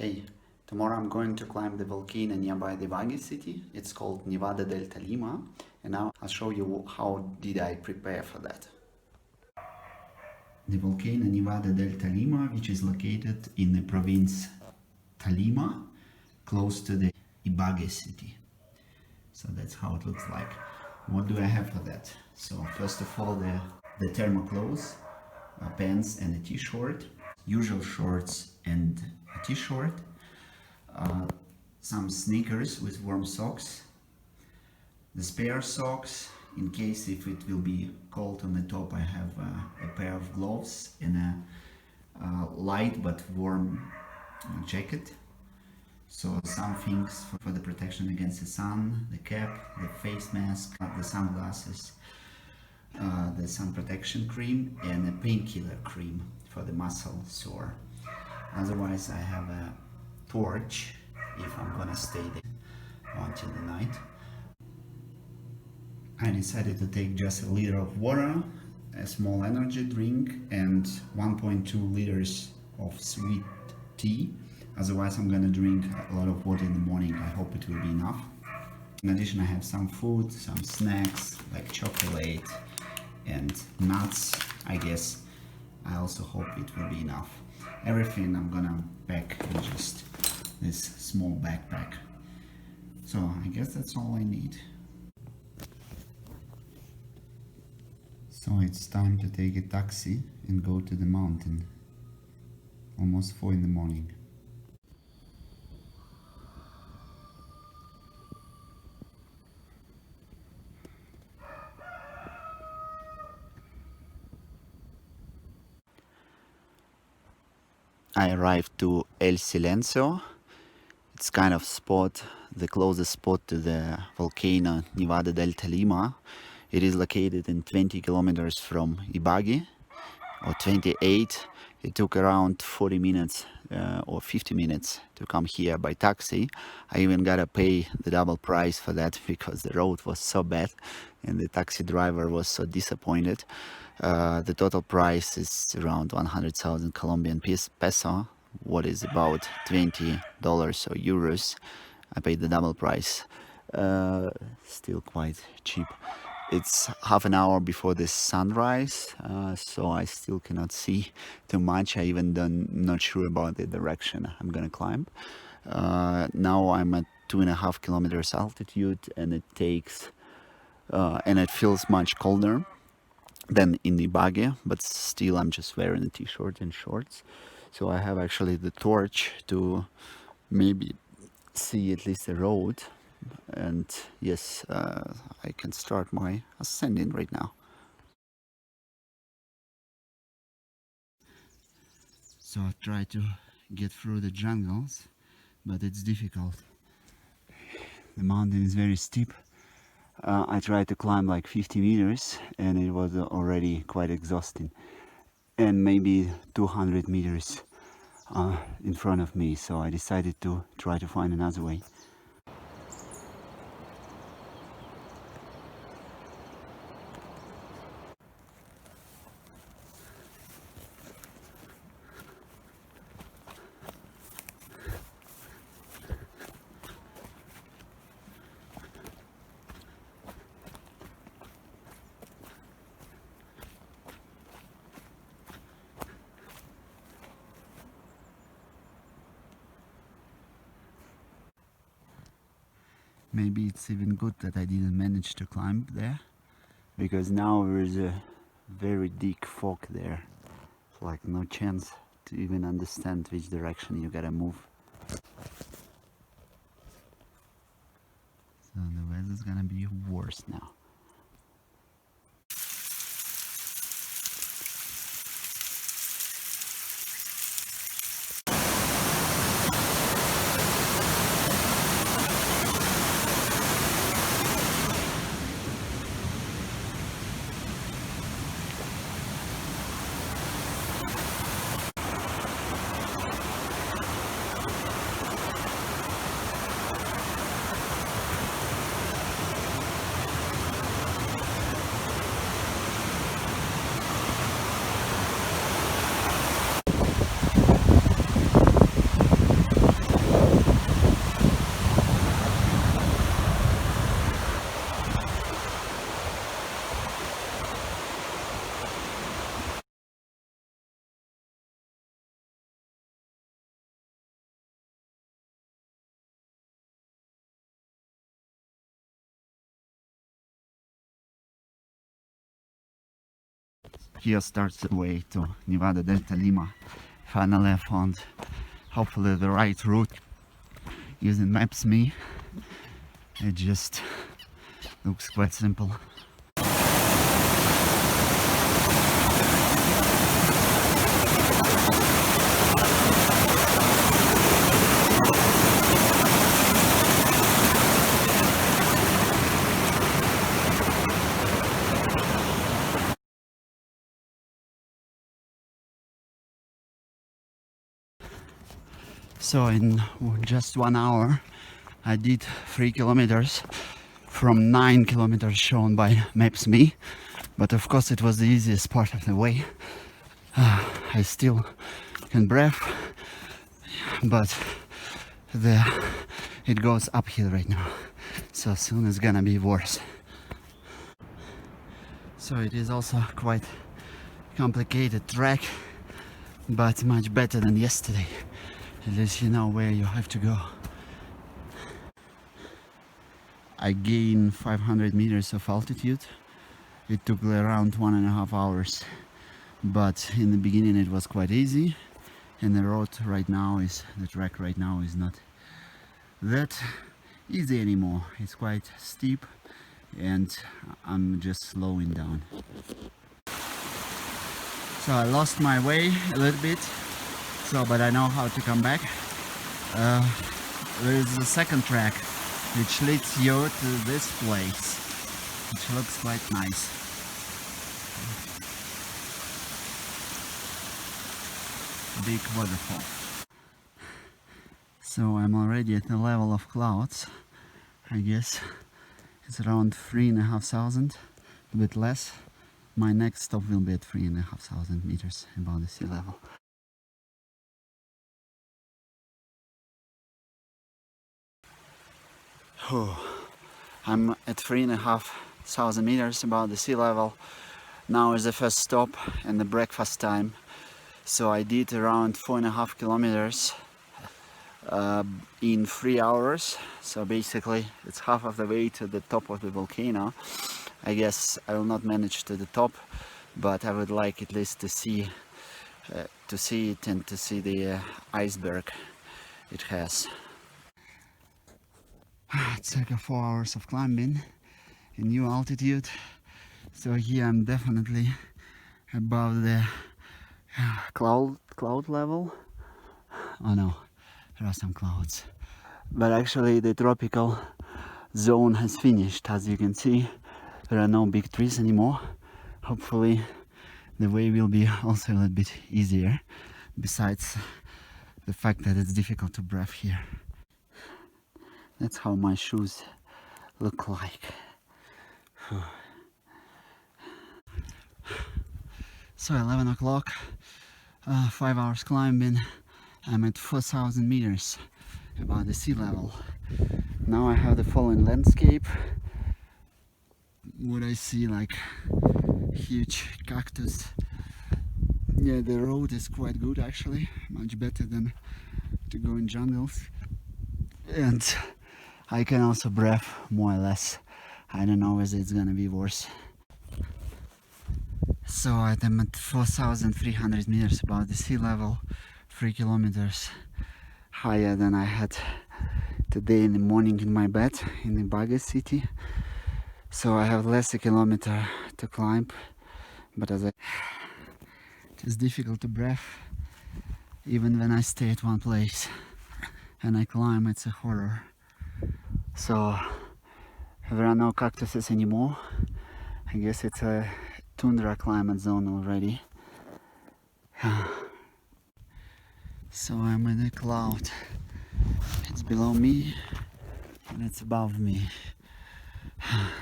Hey, tomorrow I'm going to climb the volcano nearby the Vagi city. It's called Nevado del Tolima, and now I'll show you how did I prepare for that. The volcano Nevado del Tolima, which is located in the province Tolima, close to the Ibagué city. So that's how it looks like. What do I have for that? So first of all, the thermal clothes, pants and a t-shirt, usual shorts and a t-shirt, some sneakers with warm socks, the spare socks in case if it will be cold on the top. I have a pair of gloves and a light but warm jacket. So some things for the protection against the sun, the cap, the face mask, the sunglasses, the sun protection cream and a painkiller cream for the muscle sore. Otherwise I have a torch if I'm gonna stay there until the night. I decided to take just a liter of water, a small energy drink and 1.2 liters of sweet tea. Otherwise I'm gonna drink a lot of water in the morning. I hope it will be enough. In addition, I have some food, some snacks like chocolate and nuts, I guess. I also hope it will be enough. Everything I'm gonna pack in just this small backpack. So I guess that's all I need. So it's time to take a taxi and go to the mountain. Almost 4 in the morning. I arrived to El Silencio. It's kind of spot, the closest spot to the volcano Nevado del Tolima. It is located in 20 kilometers from Ibagué, or 28. It took around 40 minutes or 50 minutes to come here by taxi. I even gotta pay the double price for that because the road was so bad and the taxi driver was so disappointed. The total price is around 100,000 Colombian peso, what is about $20 or euros. I paid the double price. Still quite cheap. It's half an hour before the sunrise, so I still cannot see too much. I even not sure about the direction I'm gonna climb. Now I'm at 2.5 kilometers altitude, and it takes and it feels much colder than in the Ibagué, but still I'm just wearing a t-shirt and shorts. So I have actually the torch to maybe see at least the road. And yes, I can start my ascending right now. So I try to get through the jungles, but it's difficult. The mountain is very steep. I tried to climb like 50 meters and it was already quite exhausting. And maybe 200 meters in front of me, so I decided to try to find another way. Maybe it's even good that I didn't manage to climb there, because now there is a very thick fog there. It's like no chance to even understand which direction you gotta move. So the weather's gonna be worse now. here starts the way to Nevado del Tolima. Finally I found hopefully the right route using Maps.me. It just looks quite simple. So in just 1 hour I did 3 kilometers from 9 kilometers shown by Maps.me, but of course it was the easiest part of the way. I still can breathe, but it goes uphill right now, so soon it's gonna be worse. So it is also quite complicated track, but much better than yesterday. At least you know where you have to go. I gained 500 meters of altitude. It took around 1.5 hours, but in the beginning it was quite easy, and the road right now the track right now is not that easy anymore. It's quite steep and I'm just slowing down. So I lost my way a little bit, but I know how to come back. There is a second track which leads you to this place, which looks quite nice. Big waterfall. So I'm already at the level of clouds. I guess it's around 3,500, a bit less. My next stop will be at 3,500 meters above the sea level. I'm at 3,500 meters above the sea level. Now is the first stop and the breakfast time. So I did around 4.5 kilometers in 3 hours. So basically it's half of the way to the top of the volcano. I guess I will not manage to the top, but I would like at least to see it and to see the iceberg it has. It's like 4 hours of climbing in new altitude. So here I'm definitely above the cloud level. Oh no, there are some clouds. But actually the tropical zone has finished. As you can see, there are no big trees anymore. Hopefully the way will be also a little bit easier, besides the fact that it's difficult to breathe here. That's how my shoes look like. So 11 o'clock, 5 hours climbing. I'm at 4,000 meters above the sea level. Now I have the following landscape. What I see, like huge cactus. Yeah, the road is quite good actually, much better than to go in jungles. And I can also breathe more or less. I don't know whether it's gonna be worse. So I'm at 4,300 meters above the sea level, 3 kilometers higher than I had today in the morning in my bed in the Baga city. So I have less a kilometer to climb, but it's difficult to breathe even when I stay at one place and I climb. It's a horror. So there are no cactuses anymore. I guess it's a tundra climate zone already. So I'm in a cloud. It's below me and it's above me.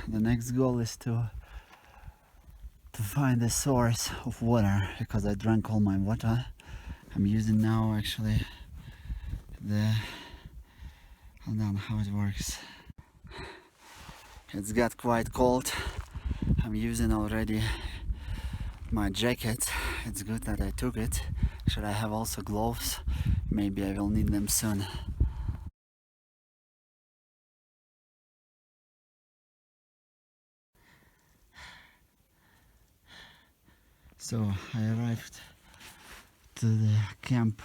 The next goal is to find the source of water, because I drank all my water. I'm using now actually hold on, how it works. It's got quite cold. I'm using already my jacket. It's good that I took it. Should I have also gloves? Maybe I will need them soon. So I arrived to the camp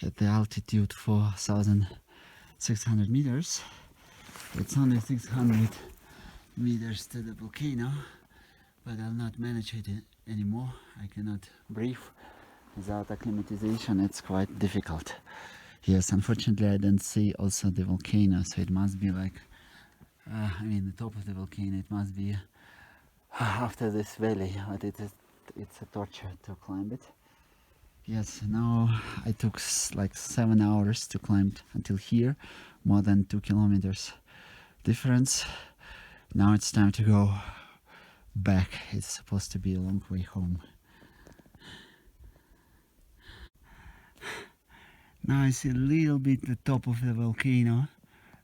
at the altitude 4,600 meters. It's only 600 meters to the volcano, but I'll not manage it anymore. I cannot breathe without acclimatization. It's quite difficult. Yes, unfortunately I didn't see also the volcano, so it must be like the top of the volcano. It must be after this valley, but it's a torture to climb it. Yes, now I took like 7 hours to climb until here, more than 2 kilometers difference. Now it's time to go back. It's supposed to be a long way home. Now I see a little bit the top of the volcano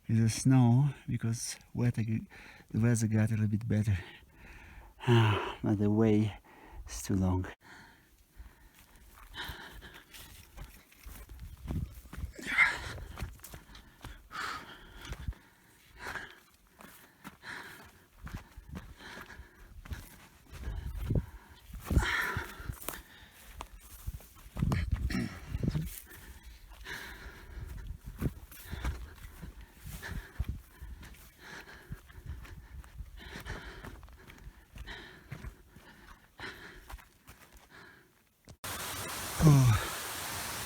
with the snow, because the weather got a little bit better. But the way is too long. Oh,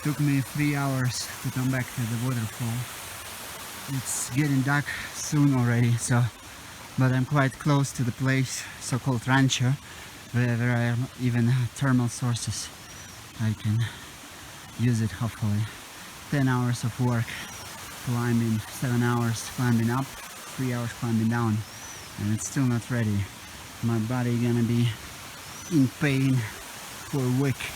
took me 3 hours to come back to the waterfall. It's getting dark soon already, but I'm quite close to the place, so-called rancho, where there are even thermal sources. I can use it hopefully. 10 hours of work climbing, 7 hours climbing up, 3 hours climbing down, and it's still not ready. My body gonna be in pain for a week.